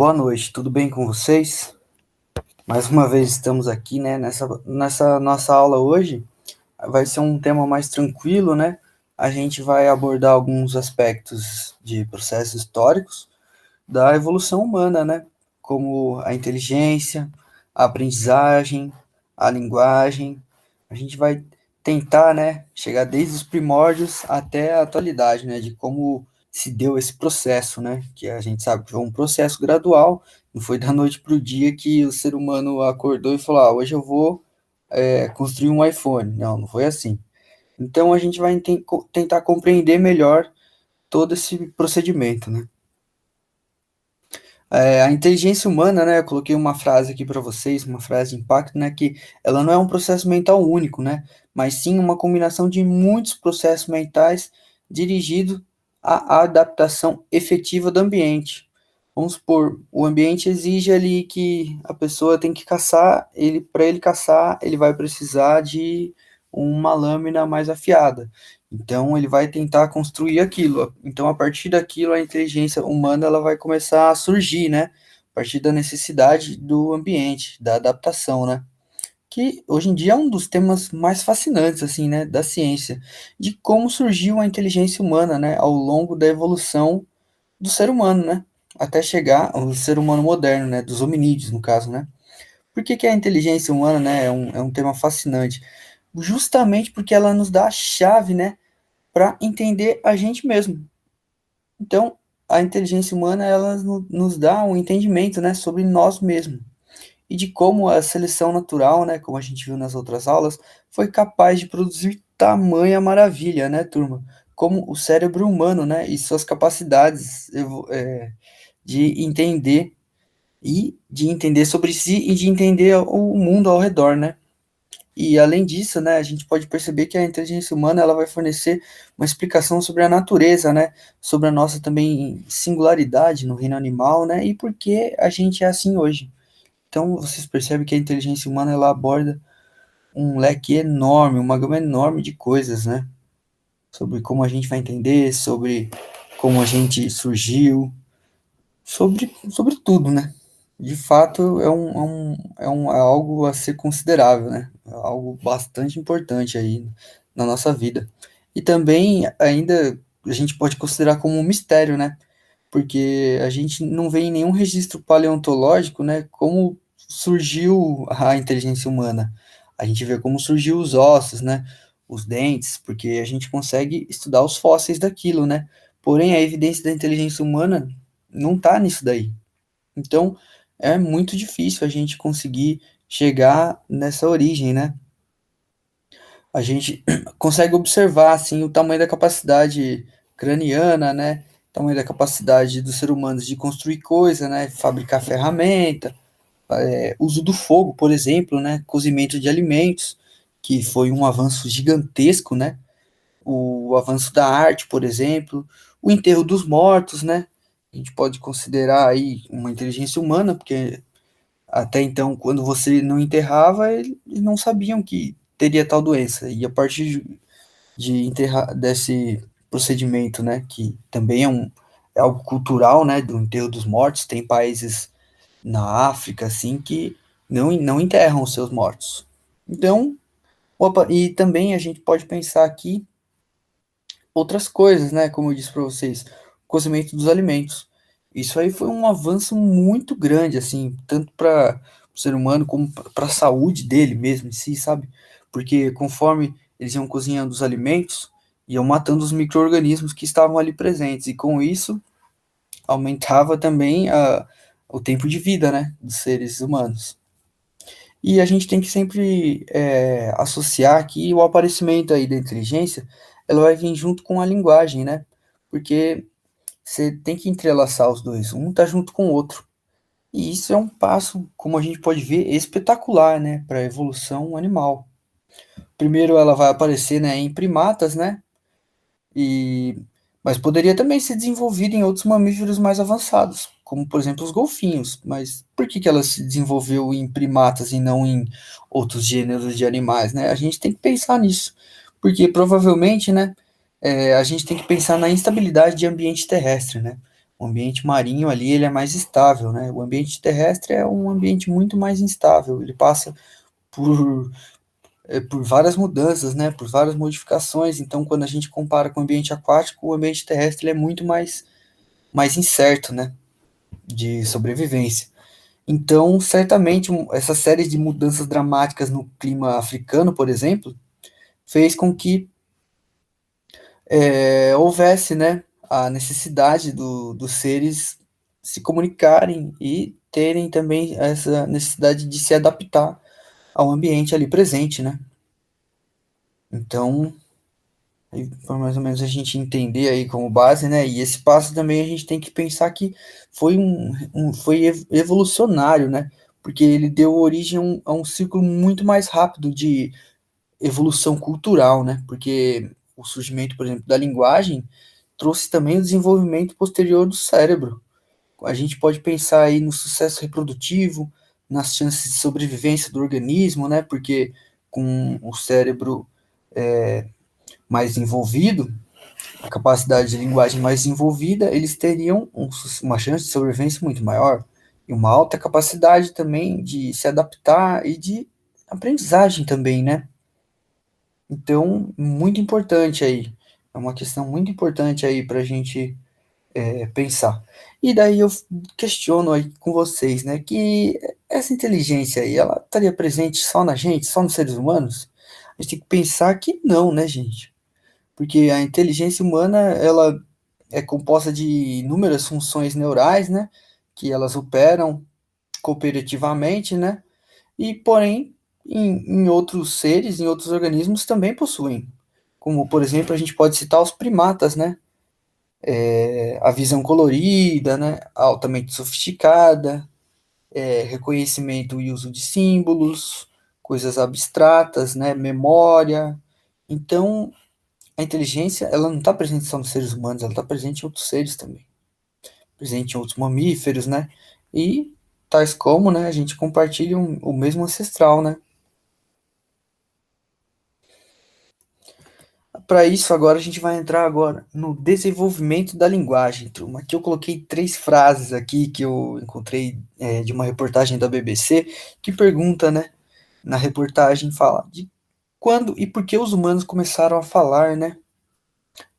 Boa noite, tudo bem com vocês? Mais uma vez estamos aqui, né? Nessa nossa aula hoje vai ser um tema mais tranquilo, né? A gente vai abordar alguns aspectos de processos históricos da evolução humana, né? Como a inteligência, a aprendizagem, a linguagem. A gente vai tentar, né, chegar desde os primórdios até a atualidade, né, de como se deu esse processo, né, que a gente sabe que foi um processo gradual, não foi da noite para o dia que o ser humano acordou e falou, hoje eu vou construir um iPhone. Não, não foi assim. Então a gente vai tentar compreender melhor todo esse procedimento, né? A inteligência humana, né? Eu coloquei uma frase aqui para vocês, uma frase de impacto, né? Que ela não é um processo mental único, né? Mas sim uma combinação de muitos processos mentais dirigido à adaptação efetiva do ambiente. Vamos supor, o ambiente exige ali que a pessoa tem que caçar, ele para ele caçar, ele vai precisar de uma lâmina mais afiada. Então ele vai tentar construir aquilo. Então a partir daquilo a inteligência humana ela vai começar a surgir, né? A partir da necessidade do ambiente, da adaptação, né? Que hoje em dia é um dos temas mais fascinantes assim, né, da ciência, de como surgiu a inteligência humana, né, ao longo da evolução do ser humano, né? Até chegar ao ser humano moderno, né? Dos hominídeos, no caso, né? Por que que a inteligência humana, né, é um tema fascinante? Justamente porque ela nos dá a chave, né, para entender a gente mesmo. Então, a inteligência humana, ela nos dá um entendimento, né, sobre nós mesmos. E de como a seleção natural, né, como a gente viu nas outras aulas, foi capaz de produzir tamanha maravilha, né, turma? Como o cérebro humano, né, e suas capacidades de entender de entender sobre si e de entender o mundo ao redor, né? E além disso, né, a gente pode perceber que a inteligência humana ela vai fornecer uma explicação sobre a natureza, né, sobre a nossa também singularidade no reino animal, né, e por que a gente é assim hoje. Então, vocês percebem que a inteligência humana ela aborda um leque enorme, uma gama enorme de coisas, né, sobre como a gente vai entender, sobre como a gente surgiu, sobre tudo, né? De fato, é algo a ser considerável, né? É algo bastante importante aí na nossa vida. E também, ainda, a gente pode considerar como um mistério, né? Porque a gente não vê em nenhum registro paleontológico, né? Como surgiu a inteligência humana. A gente vê como surgiu os ossos, né? Os dentes, porque a gente consegue estudar os fósseis daquilo, né? Porém, a evidência da inteligência humana não tá nisso daí. Então, é muito difícil a gente conseguir chegar nessa origem, né? A gente consegue observar, assim, o tamanho da capacidade craniana, né? O tamanho da capacidade dos seres humanos de construir coisa, né? Fabricar ferramenta, uso do fogo, por exemplo, né? Cozimento de alimentos, que foi um avanço gigantesco, né? O avanço da arte, por exemplo, o enterro dos mortos, né? A gente pode considerar aí uma inteligência humana, porque até então, quando você não enterrava, eles não sabiam que teria tal doença. E a partir de enterrar desse procedimento, né, que também é algo cultural, né, do enterro dos mortos, tem países na África, assim, que não enterram os seus mortos. Então, opa, e também a gente pode pensar aqui outras coisas, né? Como eu disse para vocês, o cozimento dos alimentos. Isso aí foi um avanço muito grande, assim, tanto para o ser humano como para a saúde dele mesmo em si, sabe? Porque conforme eles iam cozinhando os alimentos, iam matando os micro-organismos que estavam ali presentes, e com isso aumentava também o tempo de vida, né, dos seres humanos. E a gente tem que sempre associar que o aparecimento aí da inteligência, ela vai vir junto com a linguagem, né? Porque você tem que entrelaçar os dois, um tá junto com o outro. E isso é um passo, como a gente pode ver, espetacular, né, para a evolução animal. Primeiro ela vai aparecer, né, em primatas, né? E mas poderia também ser desenvolvida em outros mamíferos mais avançados, como por exemplo os golfinhos. Mas por que que ela se desenvolveu em primatas e não em outros gêneros de animais, né? A gente tem que pensar nisso, porque provavelmente, né, a gente tem que pensar na instabilidade de ambiente terrestre, né? O ambiente marinho ali, ele é mais estável, né? O ambiente terrestre é um ambiente muito mais instável, ele passa por, por várias mudanças, né? Por várias modificações, então quando a gente compara com o ambiente aquático, o ambiente terrestre ele é muito mais incerto, né? De sobrevivência. Então, certamente, essa série de mudanças dramáticas no clima africano, por exemplo, fez com que houvesse, né, a necessidade dos seres se comunicarem e terem também essa necessidade de se adaptar ao ambiente ali presente, né? Então, para mais ou menos a gente entender aí como base, né? E esse passo também a gente tem que pensar que foi evolucionário, né? Porque ele deu origem a um ciclo muito mais rápido de evolução cultural, né? Porque o surgimento, por exemplo, da linguagem trouxe também o desenvolvimento posterior do cérebro. A gente pode pensar aí no sucesso reprodutivo, nas chances de sobrevivência do organismo, né? Porque com o cérebro mais envolvido, a capacidade de linguagem mais desenvolvida, eles teriam uma chance de sobrevivência muito maior e uma alta capacidade também de se adaptar e de aprendizagem também, né? Então, muito importante aí. É uma questão muito importante aí para a gente pensar. E daí eu questiono aí com vocês, né, que essa inteligência aí, ela estaria presente só na gente, só nos seres humanos? A gente tem que pensar que não, né, gente? Porque a inteligência humana, ela é composta de inúmeras funções neurais, né, que elas operam cooperativamente, né, e porém em outros seres, em outros organismos também possuem. Como, por exemplo, a gente pode citar os primatas, né? A visão colorida, né? Altamente sofisticada, reconhecimento e uso de símbolos, coisas abstratas, né? Memória. Então, a inteligência, ela não está presente só nos seres humanos, ela está presente em outros seres também. Presente em outros mamíferos, né? E tais como, né? A gente compartilha o mesmo ancestral, né? Para isso, agora a gente vai entrar agora no desenvolvimento da linguagem, turma. Aqui eu coloquei três frases aqui que eu encontrei de uma reportagem da BBC que pergunta, né? Na reportagem fala de quando e por que os humanos começaram a falar, né?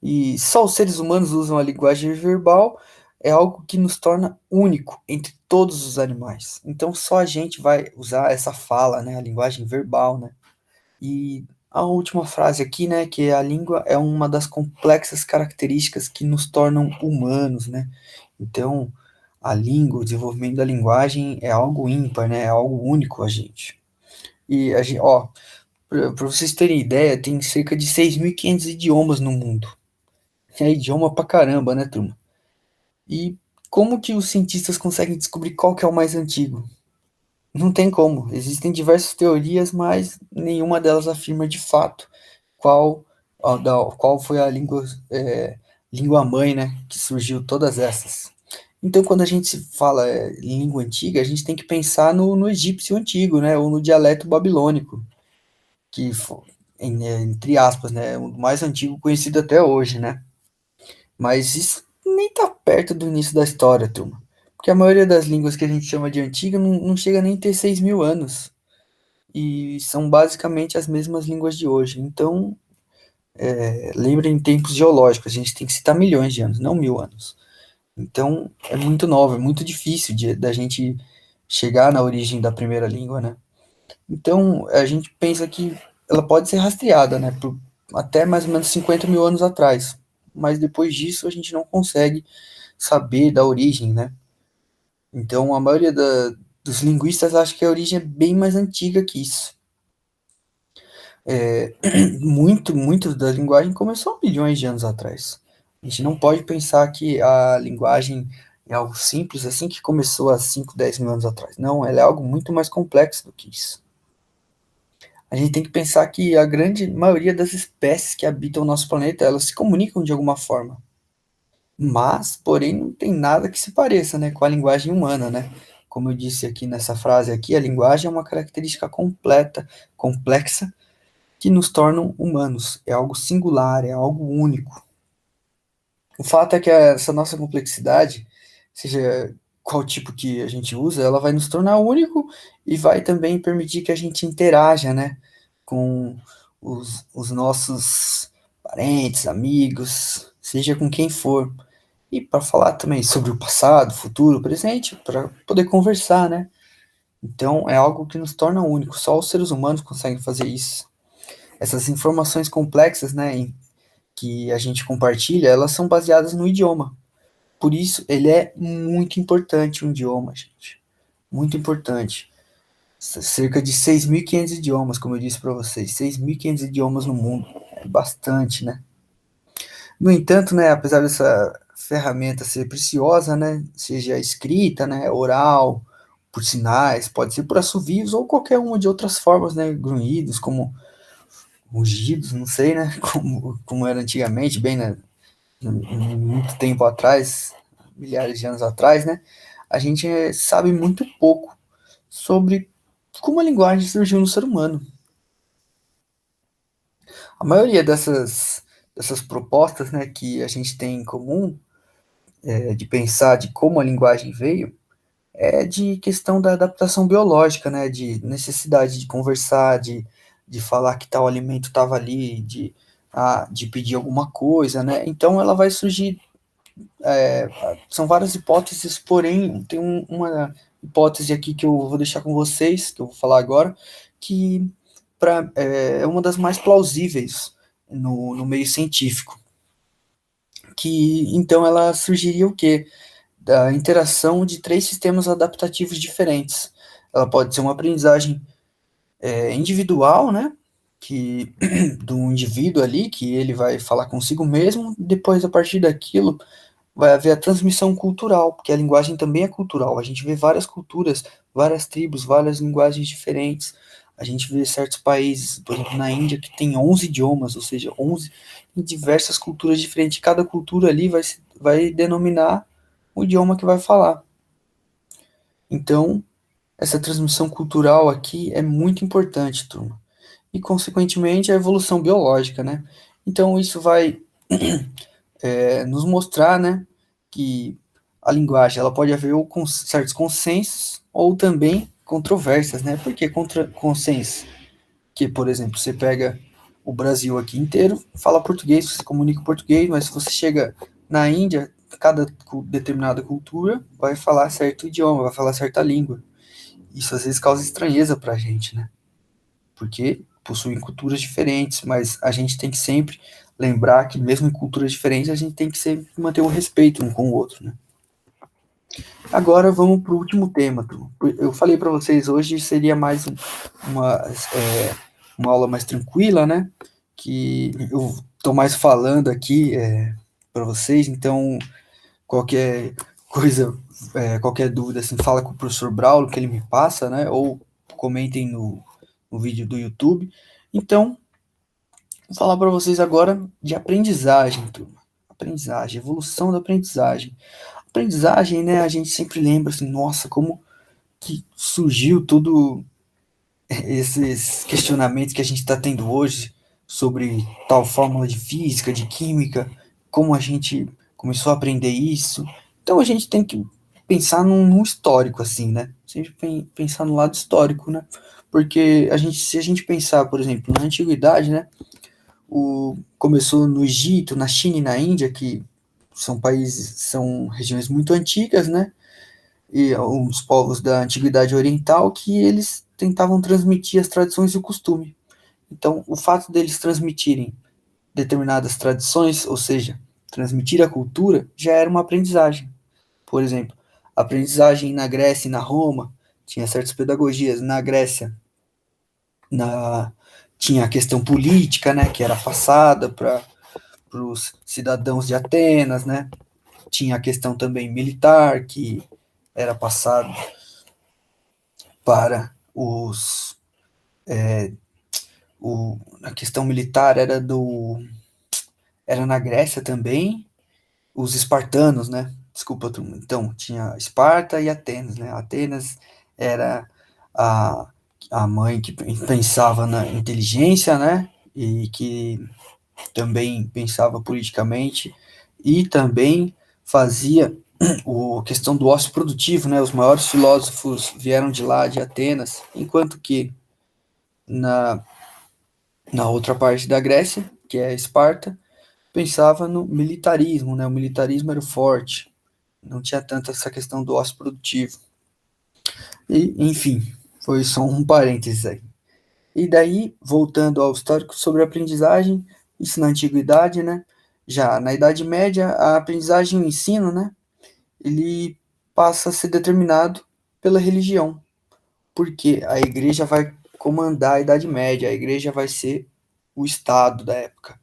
E só os seres humanos usam a linguagem verbal, é algo que nos torna único entre todos os animais. Então só a gente vai usar essa fala, né? A linguagem verbal, né? E a última frase aqui, né, que a língua é uma das complexas características que nos tornam humanos, né? Então, a língua, o desenvolvimento da linguagem é algo ímpar, né? É algo único a gente. E a gente, ó, para vocês terem ideia, tem cerca de 6.500 idiomas no mundo. É idioma pra caramba, né, turma? E como que os cientistas conseguem descobrir qual que é o mais antigo? Não tem como. Existem diversas teorias, mas nenhuma delas afirma de fato qual foi a língua mãe, né, que surgiu todas essas. Então, quando a gente fala língua antiga, a gente tem que pensar no egípcio antigo, né, ou no dialeto babilônico, que entre aspas, né, o mais antigo conhecido até hoje, né. Mas isso nem tá perto do início da história, turma. Porque a maioria das línguas que a gente chama de antiga não chega nem a ter 6.000 anos. E são basicamente as mesmas línguas de hoje. Então, lembrem em tempos geológicos, a gente tem que citar milhões de anos, não 1.000 anos. Então, é muito nova, é muito difícil da gente chegar na origem da primeira língua, né? Então, a gente pensa que ela pode ser rastreada, né, por até mais ou menos 50.000 anos atrás. Mas depois disso, a gente não consegue saber da origem, né? Então, a maioria dos linguistas acha que a origem é bem mais antiga que isso. Muito da linguagem começou milhões de anos atrás. A gente não pode pensar que a linguagem é algo simples assim que começou há 5, 10 mil anos atrás. Não, ela é algo muito mais complexo do que isso. A gente tem que pensar que a grande maioria das espécies que habitam o nosso planeta, elas se comunicam de alguma forma. Mas, porém, não tem nada que se pareça, né, com a linguagem humana, né? Como eu disse aqui nessa frase aqui, a linguagem é uma característica complexa, que nos tornam humanos. É algo singular, é algo único. O fato é que essa nossa complexidade seja qual tipo que a gente usa, ela vai nos tornar único e vai também permitir que a gente interaja, né, com os nossos parentes, amigos, seja com quem for. E para falar também sobre o passado, futuro, presente, para poder conversar, né? Então é algo que nos torna único. Só os seres humanos conseguem fazer isso. Essas informações complexas, né, que a gente compartilha, elas são baseadas no idioma. Por isso, ele é muito importante, um idioma, gente. Muito importante. Cerca de 6.500 idiomas, como eu disse para vocês. 6.500 idiomas no mundo. É bastante, né? No entanto, né, apesar dessa ferramenta ser preciosa, né, seja escrita, né, oral, por sinais, pode ser por assovios ou qualquer uma de outras formas, né, grunhidos, como rugidos, não sei, né, como era antigamente, bem, né, muito tempo atrás, milhares de anos atrás, né, a gente sabe muito pouco sobre como a linguagem surgiu no ser humano. A maioria dessas propostas, né, que a gente tem em comum, de pensar de como a linguagem veio, é de questão da adaptação biológica, né, de necessidade de conversar, de falar que tal alimento estava ali, de pedir alguma coisa, né, então ela vai surgir, são várias hipóteses, porém tem uma hipótese aqui que eu vou deixar com vocês, que eu vou falar agora, que é uma das mais plausíveis no meio científico, que então ela surgiria o quê? Da interação de três sistemas adaptativos diferentes. Ela pode ser uma aprendizagem individual, né? Que do indivíduo ali, que ele vai falar consigo mesmo, depois a partir daquilo vai haver a transmissão cultural, porque a linguagem também é cultural. A gente vê várias culturas, várias tribos, várias linguagens diferentes. A gente vê certos países, por exemplo, na Índia, que tem 11 idiomas, ou seja, 11 em diversas culturas diferentes. Cada cultura ali vai denominar o idioma que vai falar. Então, essa transmissão cultural aqui é muito importante, turma. E, consequentemente, a evolução biológica, né? Então, isso vai nos mostrar, né, que a linguagem ela pode haver ou certos consensos ou também controvérsias, né? Por que consenso? Que, por exemplo, você pega o Brasil aqui inteiro, fala português, você comunica em português, mas se você chega na Índia, cada determinada cultura vai falar certo idioma, vai falar certa língua. Isso às vezes causa estranheza para a gente, né? Porque possuem culturas diferentes, mas a gente tem que sempre lembrar que mesmo em culturas diferentes, a gente tem que sempre manter o respeito um com o outro, né? Agora vamos para o último tema. Eu falei para vocês hoje seria mais uma, uma aula mais tranquila, né? Que eu estou mais falando aqui para vocês, então qualquer coisa, qualquer dúvida, assim, fala com o professor Braulio que ele me passa, né? Ou comentem no vídeo do YouTube. Então, vou falar para vocês agora de aprendizagem, turma. Aprendizagem, evolução da aprendizagem. Aprendizagem, né? A gente sempre lembra assim, nossa, como que surgiu tudo esses questionamentos que a gente está tendo hoje sobre tal fórmula de física, de química, como a gente começou a aprender isso. Então a gente tem que pensar num histórico, assim, né? Sempre pensar no lado histórico, né? Porque se a gente pensar, por exemplo, na antiguidade, né? Começou no Egito, na China e na Índia, que são países, são regiões muito antigas, né? E os povos da antiguidade oriental que eles tentavam transmitir as tradições e o costume. Então, o fato deles transmitirem determinadas tradições, ou seja, transmitir a cultura, já era uma aprendizagem. Por exemplo, a aprendizagem na Grécia e na Roma tinha certas pedagogias. Na Grécia, na, tinha a questão política, né, que era passada para os cidadãos de Atenas, né? Tinha a questão também militar, que era passado para a questão militar era na Grécia também, os espartanos, né? Desculpa, então, tinha Esparta e Atenas, né? Atenas era a, a mãe que pensava na inteligência, né? E que também pensava politicamente e também fazia a questão do ócio produtivo, né? Os maiores filósofos vieram de lá, de Atenas, enquanto que na, na outra parte da Grécia, que é Esparta, pensava no militarismo, né? O militarismo era o forte, não tinha tanto essa questão do ócio produtivo. E, enfim, foi só um parênteses aí. E daí, voltando ao histórico sobre a aprendizagem, isso na antiguidade, né? Já na Idade Média, a aprendizagem e o ensino, né? Ele passa a ser determinado pela religião, porque a igreja vai comandar a Idade Média, a igreja vai ser o Estado da época.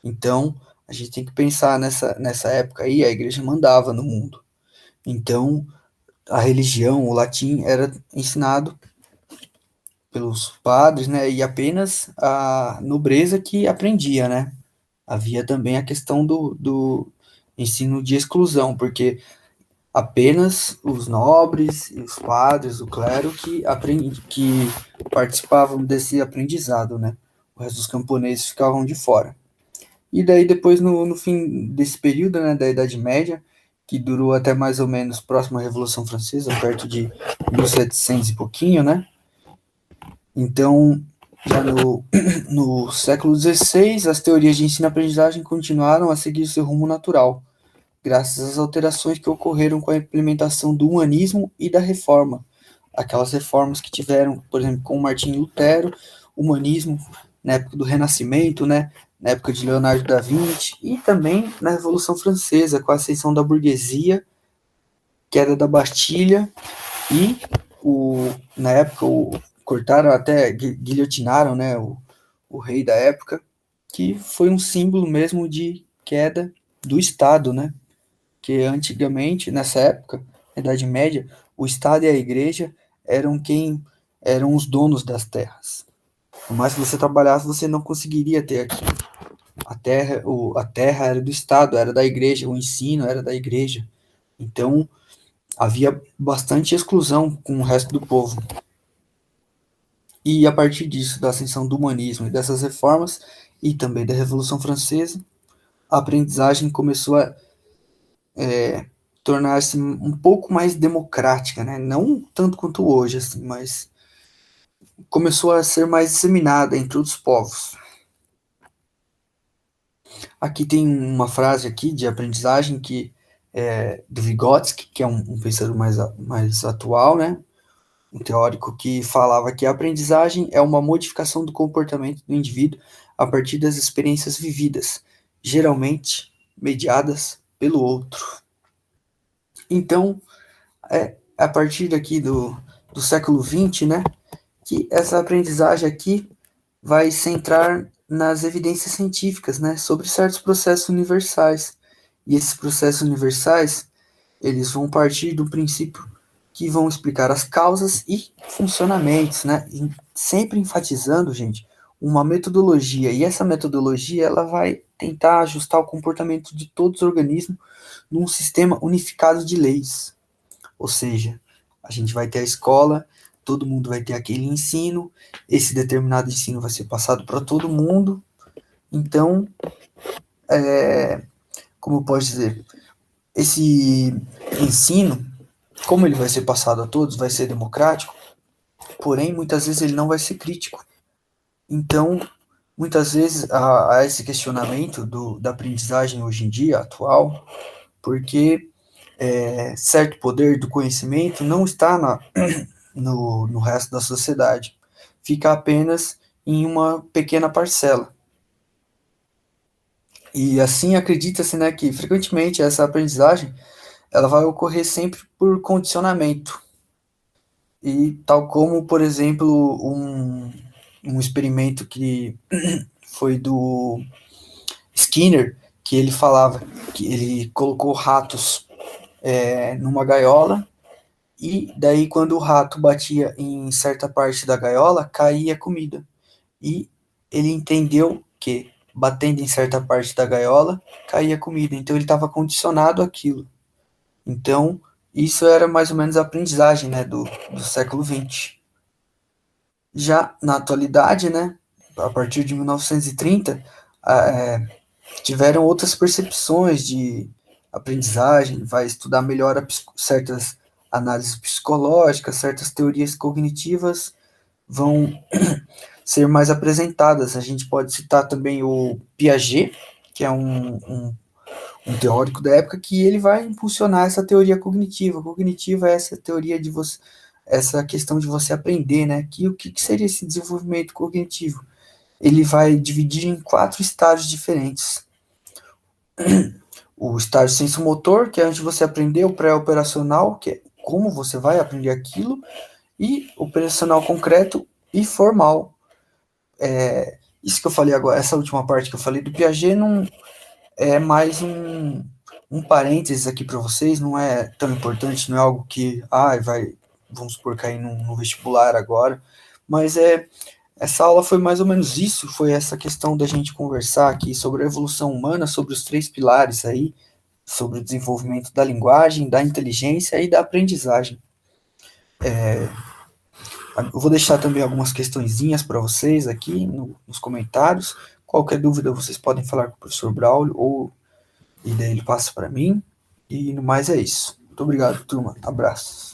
Então, a gente tem que pensar nessa época aí, a igreja mandava no mundo. Então, a religião, o latim, era ensinado pelos padres, né? E apenas a nobreza que aprendia, né? Havia também a questão do ensino de exclusão, porque apenas os nobres e os padres, o clero, que participavam desse aprendizado, né? O resto dos camponeses ficavam de fora. E daí depois, no fim desse período, né, da Idade Média, que durou até mais ou menos próximo à Revolução Francesa, perto de 1700 e pouquinho, né? Então, já no século XVI, as teorias de ensino-aprendizagem continuaram a seguir seu rumo natural, graças às alterações que ocorreram com a implementação do humanismo e da reforma. Aquelas reformas que tiveram, por exemplo, com Martinho Lutero, humanismo na época do Renascimento, né? Na época de Leonardo da Vinci, e também na Revolução Francesa, com a ascensão da burguesia, queda da Bastilha e na época cortaram até guilhotinaram, né, o rei da época, que foi um símbolo mesmo de queda do Estado, né? Que antigamente, nessa época, na Idade Média, o Estado e a Igreja quem eram os donos das terras. Por mais que você trabalhasse, você não conseguiria ter aqui. A terra era do Estado, era da Igreja, o ensino era da Igreja. Então, havia bastante exclusão com o resto do povo. E a partir disso, da ascensão do humanismo e dessas reformas, e também da Revolução Francesa, a aprendizagem começou a tornar-se um pouco mais democrática, né? Não tanto quanto hoje, assim, mas começou a ser mais disseminada entre os povos. Aqui tem uma frase aqui de aprendizagem que é do Vygotsky, que é um pensador mais atual, né? Um teórico que falava que a aprendizagem é uma modificação do comportamento do indivíduo a partir das experiências vividas, geralmente mediadas pelo outro. Então, é a partir daqui do século XX, né, que essa aprendizagem aqui vai centrar nas evidências científicas, né, sobre certos processos universais. E esses processos universais, eles vão partir do princípio que vão explicar as causas e funcionamentos, né, e sempre enfatizando, gente, uma metodologia. E essa metodologia, ela vai tentar ajustar o comportamento de todos os organismos num sistema unificado de leis. Ou seja, a gente vai ter a escola, todo mundo vai ter aquele ensino, esse determinado ensino vai ser passado para todo mundo. Então, como eu posso dizer, esse ensino, como ele vai ser passado a todos, vai ser democrático, porém, muitas vezes ele não vai ser crítico. Então, muitas vezes há esse questionamento da aprendizagem hoje em dia, atual, porque certo poder do conhecimento não está no resto da sociedade. Fica apenas em uma pequena parcela. E assim acredita-se, né, que frequentemente essa aprendizagem ela vai ocorrer sempre por condicionamento. E tal como, por exemplo, um experimento que foi do Skinner, que ele falava que ele colocou ratos numa gaiola e daí quando o rato batia em certa parte da gaiola, caía comida. E ele entendeu que batendo em certa parte da gaiola, caía comida. Então ele estava condicionado àquilo. Então, isso era mais ou menos a aprendizagem, né, do século XX. Já na atualidade, né, a partir de 1930, tiveram outras percepções de aprendizagem, vai estudar melhor certas análises psicológicas, certas teorias cognitivas vão ser mais apresentadas. A gente pode citar também o Piaget, que é um teórico da época, que ele vai impulsionar essa teoria cognitiva. Cognitiva é essa teoria de você, essa questão de você aprender, né? O que seria esse desenvolvimento cognitivo? Ele vai dividir em 4 estágios diferentes. O estágio sensomotor, que é onde você aprender, o pré-operacional, que é como você vai aprender aquilo, e operacional concreto e formal. Isso que eu falei agora, essa última parte que eu falei do Piaget, não é mais um parênteses aqui para vocês, não é tão importante, não é algo que, vamos supor, cair no vestibular agora, mas essa aula foi mais ou menos isso, foi essa questão da gente conversar aqui sobre a evolução humana, sobre os 3 pilares aí, sobre o desenvolvimento da linguagem, da inteligência e da aprendizagem. Eu vou deixar também algumas questõezinhas para vocês aqui nos comentários. Qualquer dúvida vocês podem falar com o professor Braulio e daí ele passa para mim. E no mais é isso. Muito obrigado, turma. Abraços.